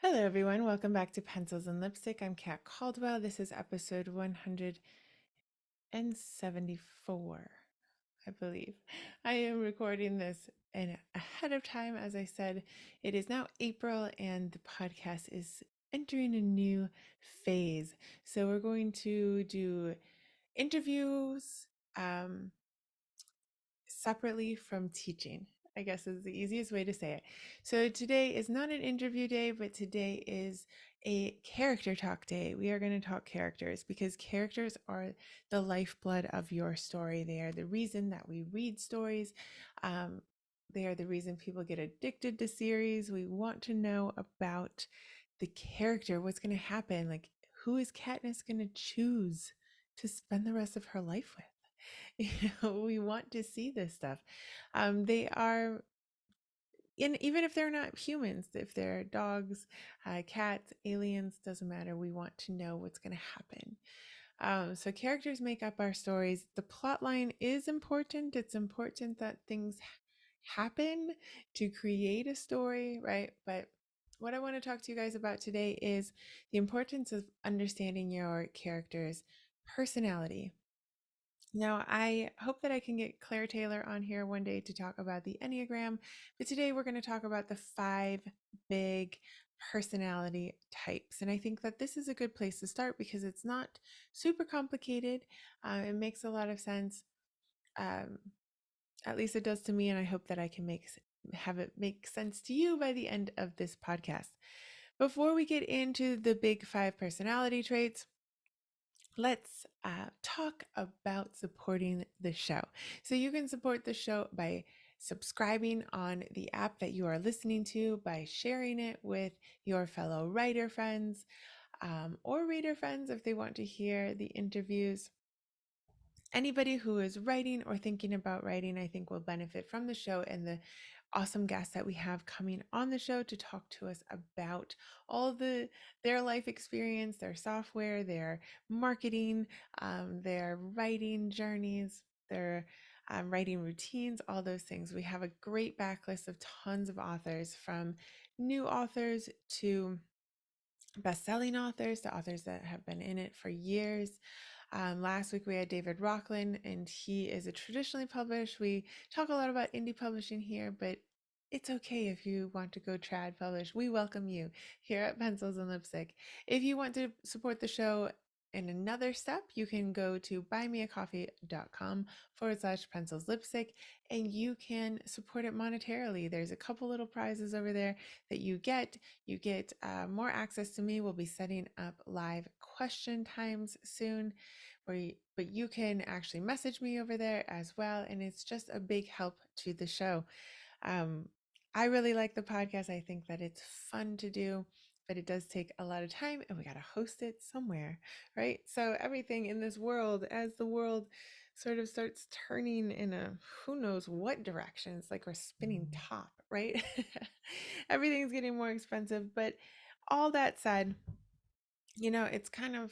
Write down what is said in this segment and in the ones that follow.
Hello, everyone. Welcome back to Pencils and Lipstick. I'm Kat Caldwell. This is episode 174, I believe. I am recording this ahead of time. As I said, it is now April and the podcast is entering a new phase. So we're going to do interviews, separately from teaching, I guess is the easiest way to say it. So today is not an interview day, but today is a character talk day. We are going to talk characters because characters are the lifeblood of your story. They are the reason that we read stories. They are the reason people get addicted to series. We want to know about the character, what's going to happen, like who is Katniss going to choose to spend the rest of her life with. We want to see this stuff. They are, and even if they're not humans, if they're dogs, cats, aliens, doesn't matter. We want to know what's going to happen. So characters make up our stories. The plot line is important. It's important that things happen to create a story, right? But what I want to talk to you guys about today is the importance of understanding your character's personality. Now, I hope that I can get Claire Taylor on here one day to talk about the Enneagram, but today we're going to talk about the 5 big personality types. And I think that this is a good place to start because it's not super complicated. It makes a lot of sense. Um, at least it does to me, and I hope that I can have it make sense to you by the end of this podcast. Before we get into the big 5 personality traits, let's talk about supporting the show. So you can support the show by subscribing on the app that you are listening to, by sharing it with your fellow writer friends or reader friends if they want to hear the interviews. Anybody who is writing or thinking about writing, I think, will benefit from the show and the awesome guests that we have coming on the show to talk to us about all their life experience, their software, their marketing, their writing journeys, their writing routines, all those things. We have a great backlist of tons of authors, from new authors to best-selling authors to authors that have been in it for years. Last week we had David Rockland, and he is a traditionally published. We talk a lot about indie publishing here, but it's okay if you want to go trad publish. We welcome you here at Pencils and Lipstick. If you want to support the show in another step, you can go to buymeacoffee.com/pencils lipstick and you can support it monetarily. There's a couple little prizes over there that you get. You get more access to me. We'll be setting up live question times soon, but you can actually message me over there as well. And it's just a big help to the show. Um, I really like the podcast. I think that it's fun to do, but it does take a lot of time and we got to host it somewhere, right? So everything in this world, as the world sort of starts turning in a who knows what direction, it's like we're spinning top, right? Everything's getting more expensive. But all that said, it's kind of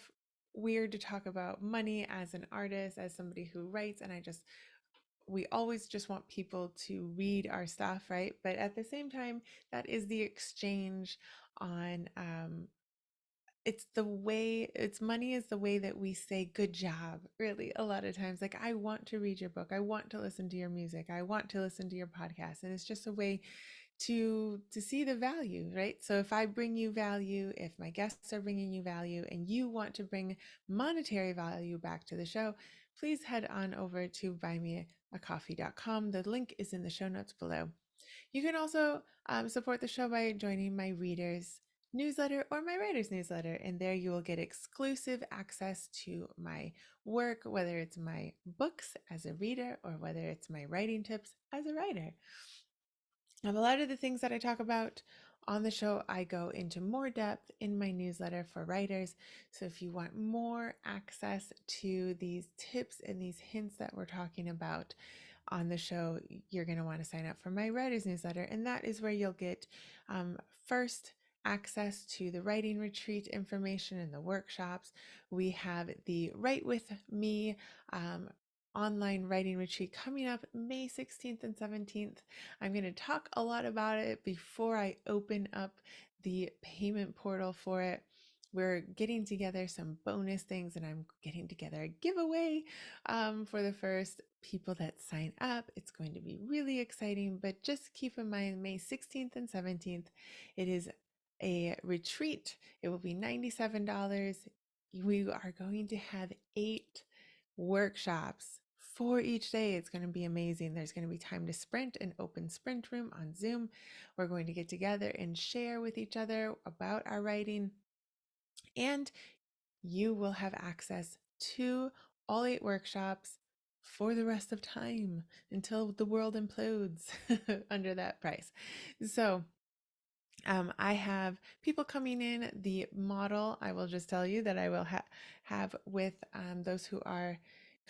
weird to talk about money as an artist, as somebody who writes, and we always just want people to read our stuff, right? But at the same time, that is the exchange on it's money is the way that we say good job, really, a lot of times. Like, I want to read your book, I want to listen to your music, I want to listen to your podcast, and it's just a way to see the value, right? So if I bring you value, if my guests are bringing you value, and you want to bring monetary value back to the show, please head on over to buymeacoffee.com. The link is in the show notes below. You can also support the show by joining my readers newsletter or my writers newsletter, and there you will get exclusive access to my work, whether it's my books as a reader or whether it's my writing tips as a writer. A lot of the things that I talk about on the show, I go into more depth in my newsletter for writers. So if you want more access to these tips and these hints that we're talking about on the show, you're going to want to sign up for my writers newsletter. And that is where you'll get first access to the writing retreat information and the workshops. We have the Write With Me online writing retreat coming up May 16th and 17th. I'm going to talk a lot about it before I open up the payment portal for it. We're getting together some bonus things, and I'm getting together a giveaway for the first people that sign up. It's going to be really exciting, but just keep in mind May 16th and 17th, it is a retreat. It will be $97. We are going to have 8 workshops for each day. It's going to be amazing. There's going to be time to sprint, an open sprint room on Zoom. We're going to get together and share with each other about our writing, and you will have access to all 8 workshops for the rest of time until the world implodes under that price. So I have people coming in. The model, I will just tell you that I will have with those who are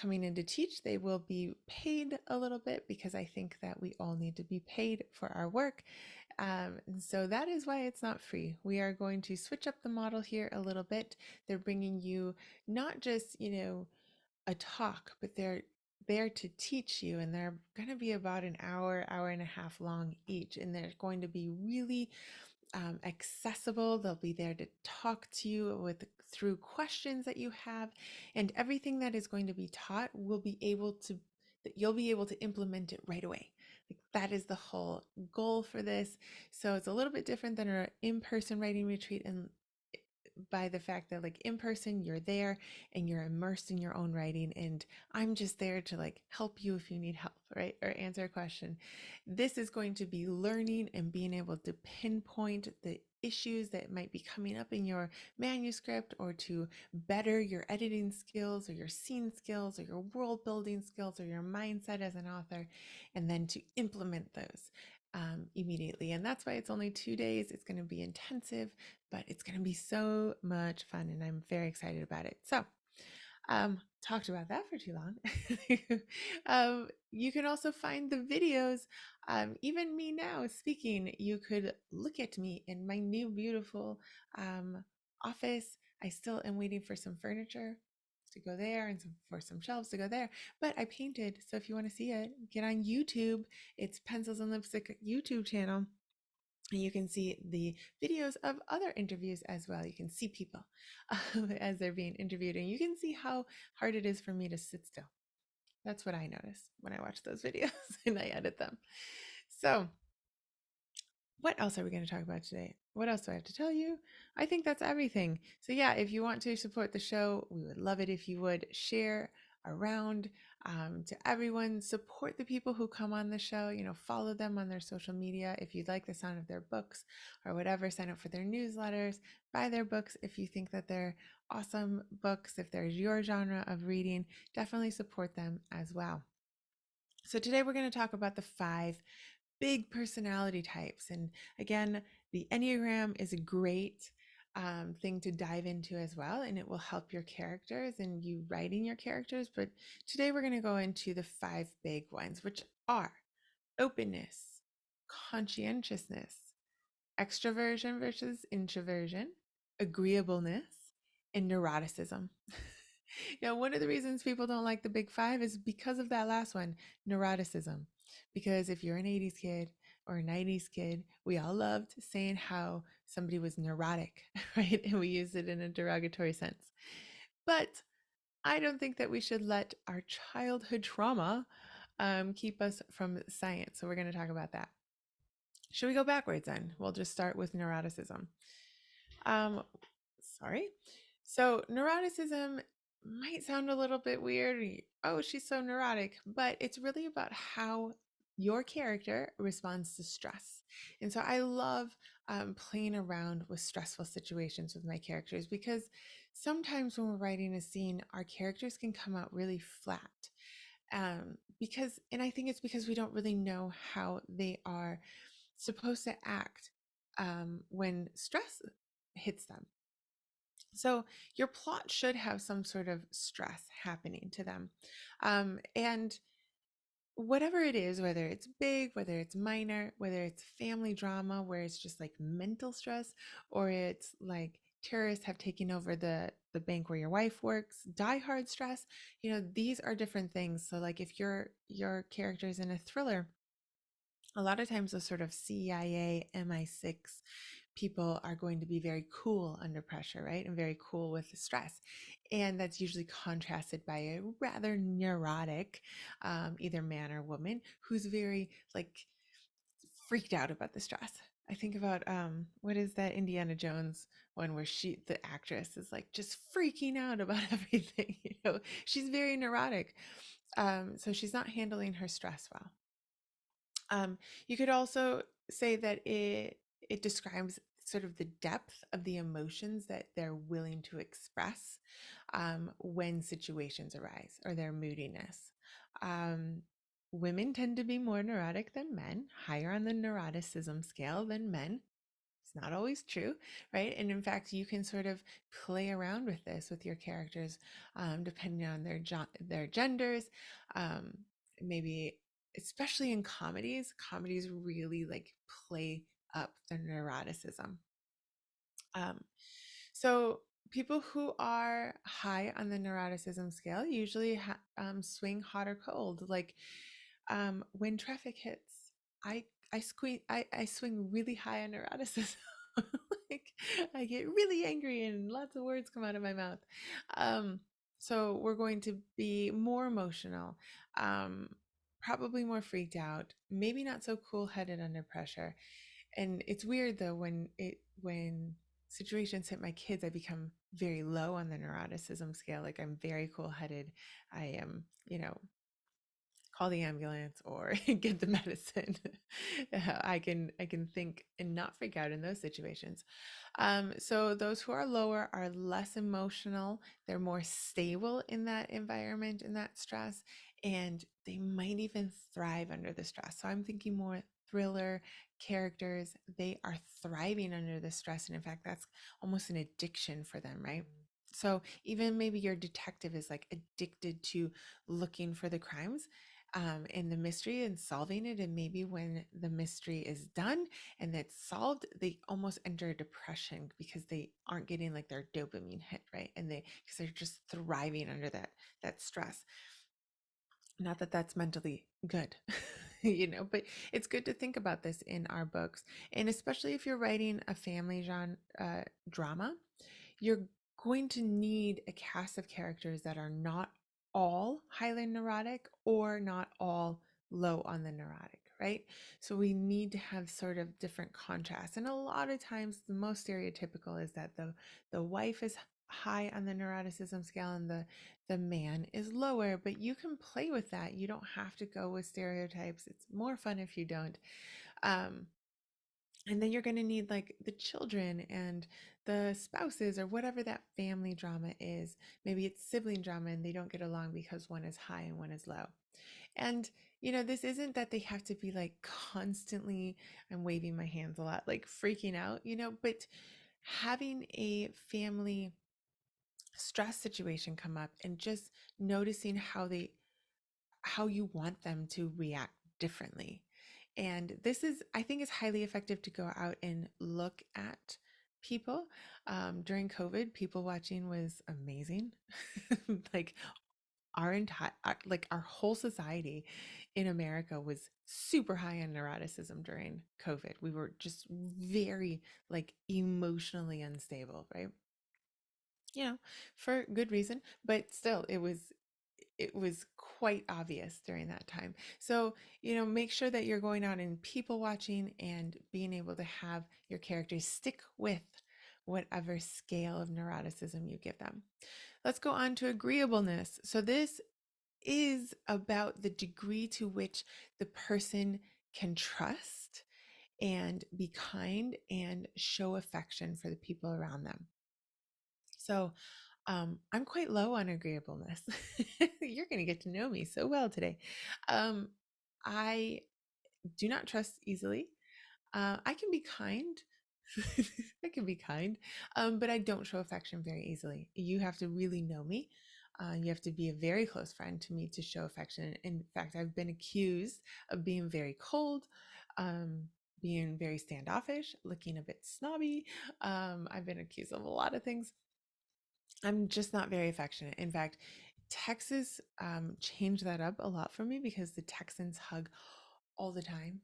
coming in to teach, they will be paid a little bit because I think that we all need to be paid for our work. And so that is why it's not free. We are going to switch up the model here a little bit. They're bringing you not just, a talk, but they're there to teach you, and they're going to be about an hour, hour and a half long each, and they're going to be really accessible. They'll be there to talk to you through questions that you have, and everything that is going to be taught will be able to that you'll be able to implement it right away. Like, that is the whole goal for this. So it's a little bit different than our in-person writing retreat, and by the fact that, like, in person you're there and you're immersed in your own writing, and I'm just there to like help you if you need help, right, or answer a question. This is going to be learning and being able to pinpoint the issues that might be coming up in your manuscript, or to better your editing skills or your scene skills or your world building skills or your mindset as an author, and then to implement those immediately. And that's why it's only 2 days. It's going to be intensive, but it's going to be so much fun, and I'm very excited about it. So, talked about that for too long. You can also find the videos. Even me now speaking, you could look at me in my new beautiful office. I still am waiting for some furniture to go there, and for some shelves to go there, but I painted. So if you want to see it, get on YouTube. It's Pencils and Lipstick YouTube channel. And you can see the videos of other interviews as well. You can see people as they're being interviewed, and you can see how hard it is for me to sit still. That's what I notice when I watch those videos and I edit them. So, what else are we going to talk about today? What else do I have to tell you? I think that's everything. So, yeah, if you want to support the show, we would love it if you would share around to everyone. Support the people who come on the show. Follow them on their social media. If you like the sound of their books or whatever, sign up for their newsletters, buy their books if you think that they're awesome books. If there's your genre of reading, definitely support them as well. So, today we're going to talk about the 5 big personality types. And again, the Enneagram is a great thing to dive into as well, and it will help your characters and you writing your characters. But today we're going to go into the 5 big ones, which are openness, conscientiousness, extroversion versus introversion, agreeableness, and neuroticism. Now, one of the reasons people don't like the big 5 is because of that last one, neuroticism. Because if you're an 80s kid or a 90s kid, we all loved saying how somebody was neurotic, right? And we use it in a derogatory sense. But I don't think that we should let our childhood trauma keep us from science. So we're going to talk about that. Should we go backwards then? We'll just start with neuroticism. Um, sorry. So neuroticism might sound a little bit weird. Oh, she's so neurotic, but it's really about how your character responds to stress. And so I love playing around with stressful situations with my characters, because sometimes when we're writing a scene, our characters can come out really flat. And I think it's because we don't really know how they are supposed to act when stress hits them. So your plot should have some sort of stress happening to them. And whatever it is, whether it's big, whether it's minor, whether it's family drama where it's just like mental stress, or it's like terrorists have taken over the bank where your wife works, die hard stress, these are different things. So like if your character is in a thriller, a lot of times those sort of CIA, MI6 people are going to be very cool under pressure, right? And very cool with the stress. And that's usually contrasted by a rather neurotic, either man or woman, who's very like freaked out about the stress. I think about what is that Indiana Jones one where the actress is like just freaking out about everything. She's very neurotic. So she's not handling her stress well. You could also say that it describes sort of the depth of the emotions that they're willing to express when situations arise, or their moodiness. Um, Women tend to be more neurotic than men, higher on the neuroticism scale than men. It's not always true, right? And in fact, you can sort of play around with this with your characters, depending on their genders. Um, Maybe, especially in comedies, comedies really like play up their neuroticism. Um, so people who are high on the neuroticism scale usually swing hot or cold. Like when traffic hits, I swing really high on neuroticism. Like I get really angry and lots of words come out of my mouth. Um, so we're going to be more emotional, um, probably more freaked out, maybe not so cool headed under pressure. And it's weird though when situations hit my kids, I become very low on the neuroticism scale. Like I'm very cool headed. I am, call the ambulance or get the medicine. I can think and not freak out in those situations. So those who are lower are less emotional. They're more stable in that environment, in that stress, and they might even thrive under the stress. So I'm thinking more thriller characters. They are thriving under the stress, and in fact, that's almost an addiction for them, right? So even maybe your detective is like addicted to looking for the crimes, and the mystery and solving it. And maybe when the mystery is done and it's solved, they almost enter a depression because they aren't getting like their dopamine hit, right? And because they're just thriving under that stress. Not that that's mentally good, but it's good to think about this in our books. And especially if you're writing a family drama, you're going to need a cast of characters that are not all highly neurotic or not all low on the neurotic, right? So we need to have sort of different contrasts. And a lot of times the most stereotypical is that the wife is high on the neuroticism scale and the man is lower, but you can play with that. You don't have to go with stereotypes. It's more fun if you don't. Um, and then you're going to need like the children and the spouses or whatever that family drama is. Maybe it's sibling drama and they don't get along because one is high and one is low. And, this isn't that they have to be like constantly, I'm waving my hands a lot, like freaking out, but having a family stress situation come up and just noticing how you want them to react differently. And this is, I think, is highly effective to go out and look at people. During COVID, people watching was amazing. Like our whole society in America was super high on neuroticism during COVID. We were just very like emotionally unstable, right? For good reason, but still it was quite obvious during that time. So, make sure that you're going out and people watching and being able to have your characters stick with whatever scale of neuroticism you give them. Let's go on to agreeableness. So this is about the degree to which the person can trust and be kind and show affection for the people around them. So I'm quite low on agreeableness. You're going to get to know me so well today. Um, I do not trust easily. I can be kind. I can be kind, but I don't show affection very easily. You have to really know me. You have to be a very close friend to me to show affection. In fact, I've been accused of being very cold, um, being very standoffish, looking a bit snobby. I've been accused of a lot of things. I'm just not very affectionate. In fact, Texas changed that up a lot for me because the Texans hug all the time.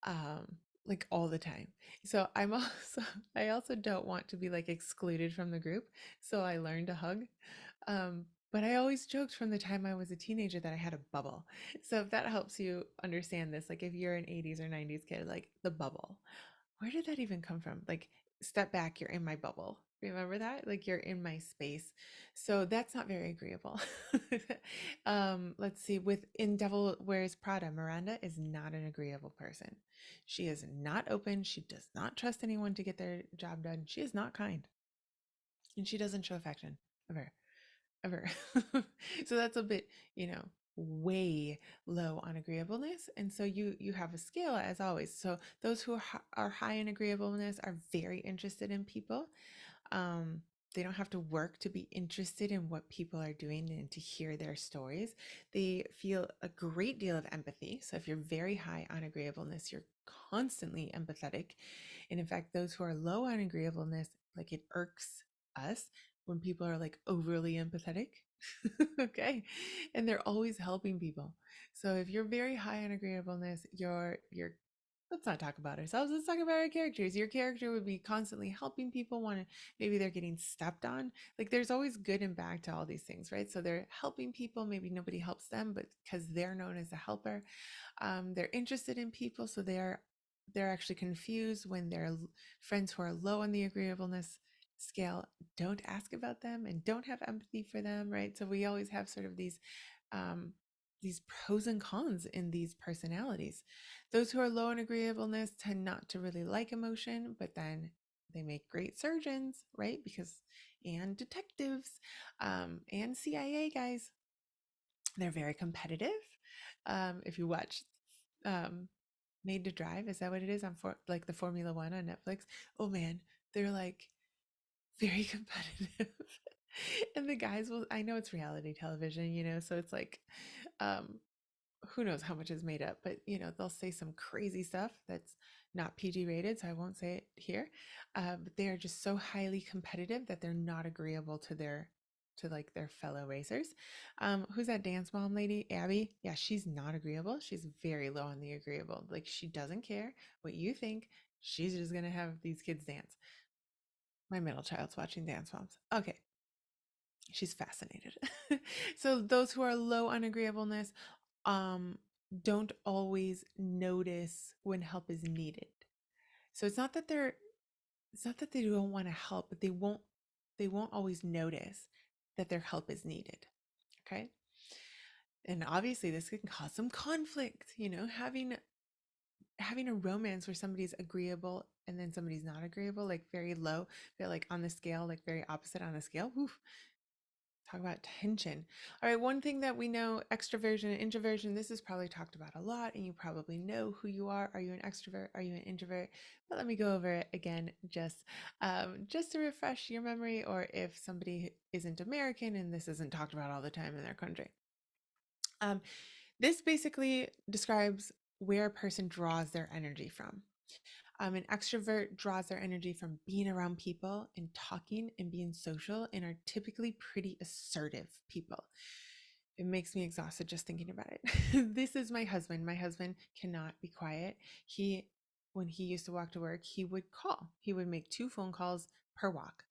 Um, like all the time. So I'm also I also don't want to be like excluded from the group. So I learned to hug. But I always joked from the time I was a teenager that I had a bubble. So if that helps you understand this, like if you're an 80s or 90s kid, like the bubble, where did that even come from? Like, step back, you're in my bubble. Remember that? Like, you're in my space. So that's not very agreeable. Let's see. With In Devil Wears Prada, Miranda is not an agreeable person. She is not open. She does not trust anyone to get their job done. She is not kind. And she doesn't show affection ever, ever. So that's a bit, way low on agreeableness. And so you have a scale as always. So those who are high in agreeableness are very interested in people. um, they don't have to work to be interested in what people are doing and to hear their stories. They feel a great deal of empathy. So if you're very high on agreeableness, you're constantly empathetic. And in fact, those who are low on agreeableness, like it irks us when people are like overly empathetic. Okay. And they're always helping people. So if you're very high on agreeableness, you're let's not talk about ourselves. Let's talk about our characters. Your character would be constantly helping people, want to, maybe they're getting stepped on. Like there's always good and bad to all these things, right? So they're helping people. Maybe nobody helps them, but because they're known as a helper, they're interested in people. So they're actually confused when their friends who are low on the agreeableness scale don't ask about them and don't have empathy for them, right? So we always have sort of um, these pros and cons in these personalities. Those who are low in agreeableness tend not to really like emotion, but then they make great surgeons, right? Because and detectives, and CIA guys, they're very competitive. If you watch um, Made to Drive, is that what it is on like the Formula One on Netflix? Oh man, they're like very competitive. And the guys will, I know it's reality television, so it's like, um, who knows how much is made up, but they'll say some crazy stuff that's not PG rated, so I won't say it here. But they are just so highly competitive that they're not agreeable to like their fellow racers. Who's that dance mom lady? Abby? Yeah, she's not agreeable. She's very low on the agreeable. Like she doesn't care what you think. She's just gonna have these kids dance. My middle child's watching Dance Moms. Okay, she's fascinated. So those who are low on agreeableness um don't always notice when help is needed. So it's not that they don't want to help, but they won't always notice that their help is needed. Okay? And obviously this can cause some conflict, having a romance where somebody's agreeable and then somebody's not agreeable, like very low, they're like on the scale, like very opposite on the scale. Oof, talk about tension. All right, one thing that we know, extroversion and introversion, this is probably talked about a lot and you probably know who you are. Are you an extrovert? Are you an introvert? But let me go over it again, just to refresh your memory, or if somebody isn't American and this isn't talked about all the time in their country. Um, this basically describes where a person draws their energy from. An extrovert draws their energy from being around people and talking and being social, and are typically pretty assertive people. It makes me exhausted just thinking about it. This is my husband. My husband cannot be quiet. When he used to walk to work, he would call. He would make 2 phone calls per walk.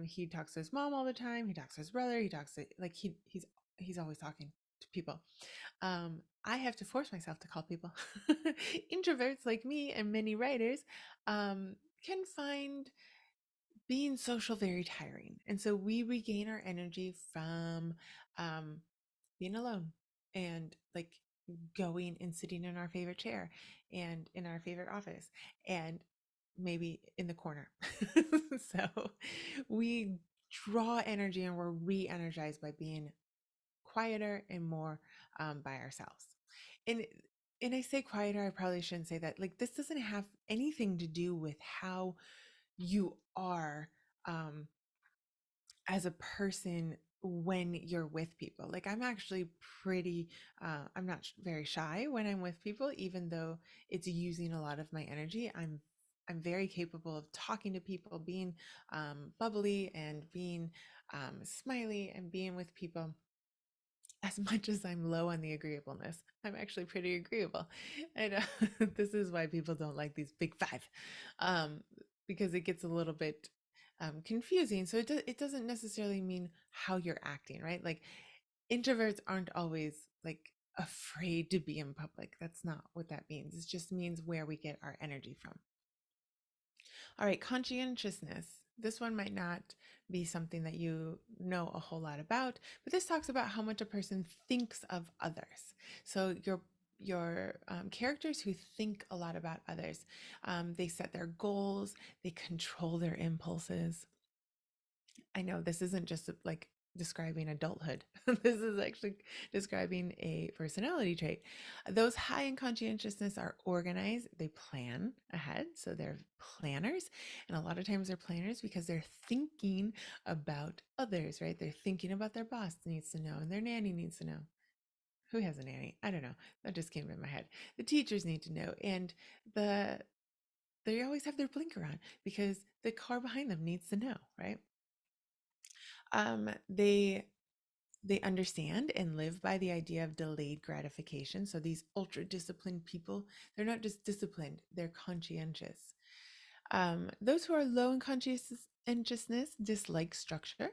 He talks to his mom all the time. He talks to his brother. He talks to like he's always talking to people. I have to force myself to call people. Introverts like me and many writers can find being social very tiring. And so we regain our energy from um, being alone and like going and sitting in our favorite chair and in our favorite office and maybe in the corner. So we draw energy and we're re energized by being quieter and more by ourselves. And I say quieter, I probably shouldn't say that. Like this doesn't have anything to do with how you are um, as a person when you're with people. Like I'm actually pretty I'm not very shy when I'm with people, even though it's using a lot of my energy. I'm very capable of talking to people, being bubbly and being smiley and being with people. as much as I'm low on the agreeableness, I'm actually pretty agreeable. And this is why people don't like these big five, um, because it gets a little bit confusing. So it doesn't necessarily mean how you're acting, right? Like introverts aren't always like afraid to be in public. That's not what that means. It just means where we get our energy from. All right, conscientiousness. This one might not be something that you know a whole lot about, but this talks about how much a person thinks of others. So your characters who think a lot about others, they set their goals, they control their impulses. I know this isn't just like describing adulthood. This is actually describing a personality trait. Those high in conscientiousness are organized, they plan ahead. So they're planners. And a lot of times they're planners because they're thinking about others, right? They're thinking about their boss needs to know and their nanny needs to know. Who has a nanny? I don't know. That just came in my head. The teachers need to know. And the they always have their blinker on because the car behind them needs to know, right? Um, they they understand and live by the idea of delayed gratification. So these ultra disciplined people, they're not just disciplined, they're conscientious. Those who are low in conscientiousness dislike structure.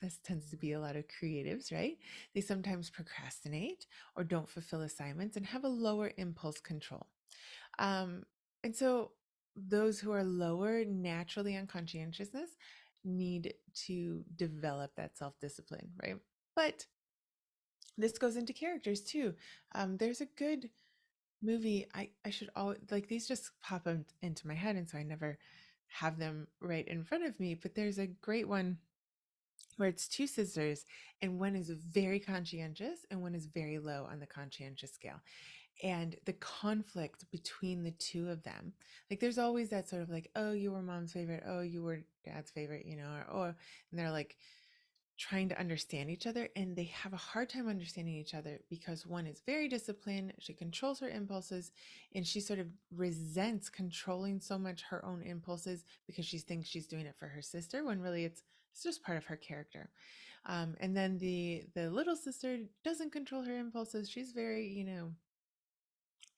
This tends to be a lot of creatives, right? They sometimes procrastinate or don't fulfill assignments and have a lower impulse control. Um, and so those who are lower naturally on conscientiousness need to develop that self discipline, right? But this goes into characters too. There's a good movie. I should always like these just pop into my head, and so I never have them right in front of me. But there's a great one where it's two sisters, and one is very conscientious, and one is very low on the conscientious scale. And the conflict between the two of them, like there's always that sort of like, oh, you were mom's favorite, oh, you were dad's favorite, or and they're like trying to understand each other, and they have a hard time understanding each other because one is very disciplined, she controls her impulses, and she sort of resents controlling so much her own impulses because she thinks she's doing it for her sister when really it's just part of her character. And then the little sister doesn't control her impulses. She's very,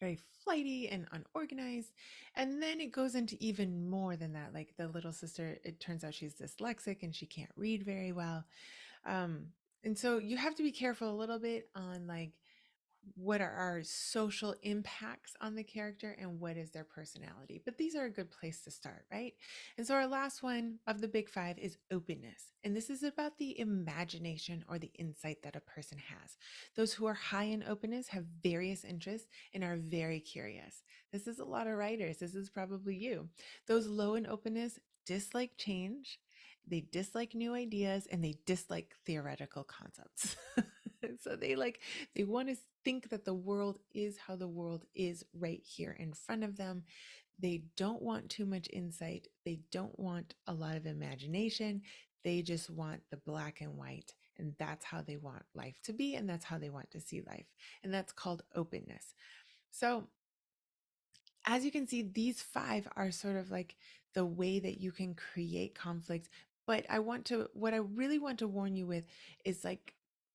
very flighty and unorganized. And then it goes into even more than that. Like the little sister, it turns out she's dyslexic and she can't read very well. um and so you have to be careful a little bit on like what are our social impacts on the character and what is their personality. But these are a good place to start, right? And so our last one of the big five is openness. And this is about the imagination or the insight that a person has. Those who are high in openness have various interests and are very curious. This is a lot of writers. This is probably you. Those low in openness dislike change. They dislike new ideas and they dislike theoretical concepts. So they want to think that the world is how the world is right here in front of them. They don't want too much insight. They don't want a lot of imagination. They just want the black and white. And that's how they want life to be. And that's how they want to see life. And that's called openness. So as you can see, these five are sort of like the way that you can create conflict. But what I really want to warn you with is like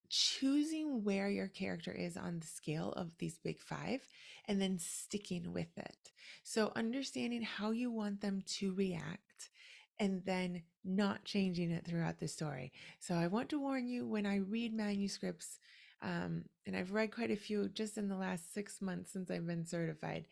choosing where your character is on the scale of these big five and then sticking with it. So understanding how you want them to react and then not changing it throughout the story. So I want to warn you when I read manuscripts, and I've read quite a few just in the last 6 months since I've been certified.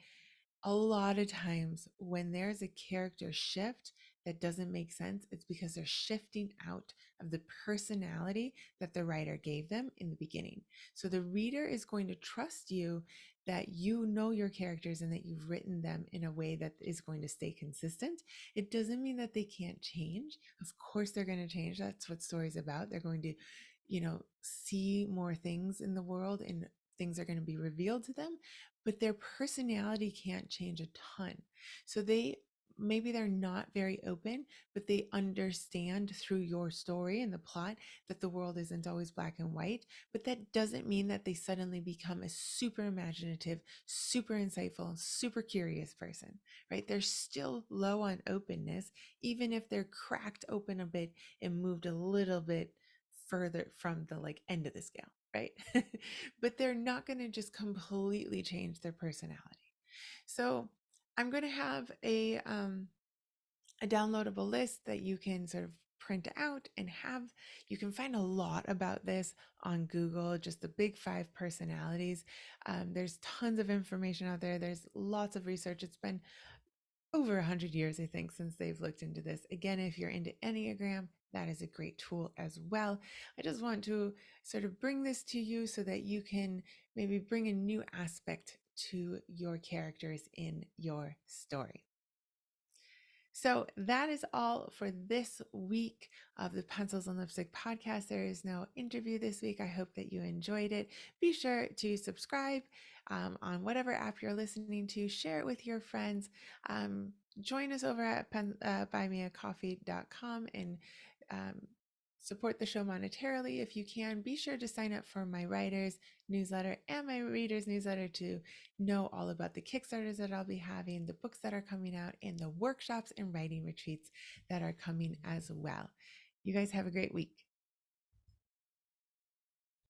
A lot of times when there's a character shift that doesn't make sense, it's because they're shifting out of the personality that the writer gave them in the beginning. So the reader is going to trust you that you know your characters and that you've written them in a way that is going to stay consistent. It doesn't mean that they can't change. Of course they're going to change. That's what story's about. They're going to, see more things in the world and things are going to be revealed to them, but their personality can't change a ton. So maybe they're not very open, but they understand through your story and the plot that the world isn't always black and white. But that doesn't mean that they suddenly become a super imaginative, super insightful, super curious person, right? They're still low on openness, even if they're cracked open a bit and moved a little bit further from the like end of the scale. right? But they're not going to just completely change their personality. So I'm going to have a downloadable list that you can sort of print out and have. You can find a lot about this on Google, just the big five personalities. There's tons of information out there. There's lots of research. It's been over 100 years, I think, since they've looked into this. Again, if you're into Enneagram, that is a great tool as well. I just want to sort of bring this to you so that you can maybe bring a new aspect to your characters in your story. So that is all for this week of the Pencils and Lipstick podcast. There is no interview this week. I hope that you enjoyed it. Be sure to subscribe on whatever app you're listening to. Share it with your friends. Join us over at buymeacoffee.com and um, support the show monetarily if you can. Be sure to sign up for my writers newsletter and my readers newsletter to know all about the Kickstarters that I'll be having, the books that are coming out, and the workshops and writing retreats that are coming as well. You guys have a great week.